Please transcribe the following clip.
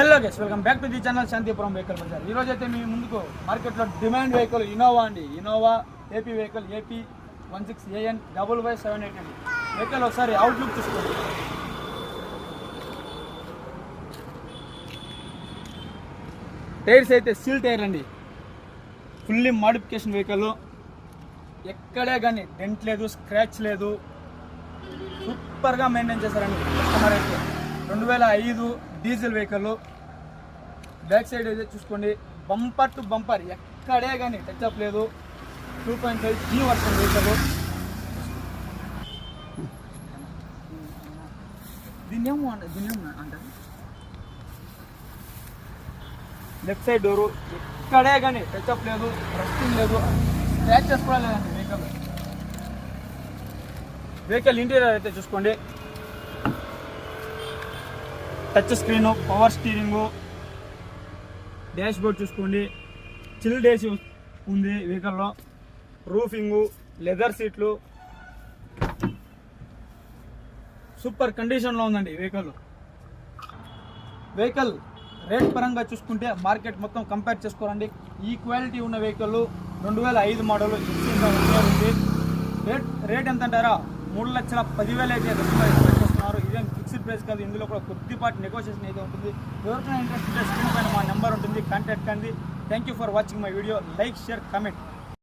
Hello guys, welcome back to the channel Shantipuram vehicle bazaar. ఈ రోజు అయితే మీ ముందుకు మార్కెట్లో డిమాండ్ వెహికల్ ఇన్నోవా అండి. Innova AP vehicle AP 16AN YY780 అండి. వెహికల్ ఒకసారి అవుట్లుక్ చూసుకోండి. టైర్స్ అయితే స్టీల్ టైర్ అండి. Fully modification vehicle. ఎక్కడే కానీ డెంట్ లేదు, స్క్రాచ్ లేదు. సూపర్గా మెయింటైన్ చేశారండి కస్టమర్ అయితే. 2005 డీజిల్ వెహికల్. బ్యాక్ సైడ్ అయితే చూసుకోండి, బంపర్ టు బంపర్ ఎక్కడే కానీ టచ్అప్ లేదు. 2.5 G వర్షన్ వెహికల్. దీన్నేమో అంటారు. లెఫ్ట్ సైడ్ డోరు ఎక్కడే కానీ టచ్అప్ లేదు, రస్టింగ్ లేదు, స్క్రాచెస్ కూడా లేదండి వెహికల్ ఇంటీరియర్ అయితే చూసుకోండి. Touch screen, power steering, dash board చూసుకోండి. చిల్డ్ ఏసీ ఉంది వెహికల్లో. రూఫింగు, లెదర్ సీట్లు, సూపర్ కండిషన్లో ఉందండి వెహికల్ రేట్ పరంగా చూసుకుంటే మార్కెట్ మొత్తం కంపేర్ చేసుకోరండి. ఈ క్వాలిటీ ఉన్న వెహికల్ 2005 మోడల్ ఉంది. రేట్ ఎంత అంటారా? 3,10,000 అయితే చేస్తున్నారు. ఇదేం ఫిక్స్డ్ ప్రైస్ కాదు. ఇందులో కూడా కొద్దిపాటి నెగోషియేషన్ అయితే ఉంటుంది. ఎవరికైనా ఇంట్రెస్ట్ ఉంటే స్క్రీన్ పైన మా నెంబర్ ఉంటుంది, కాంటాక్ట్ కండి. Thank you for watching my video. Like, share, comment.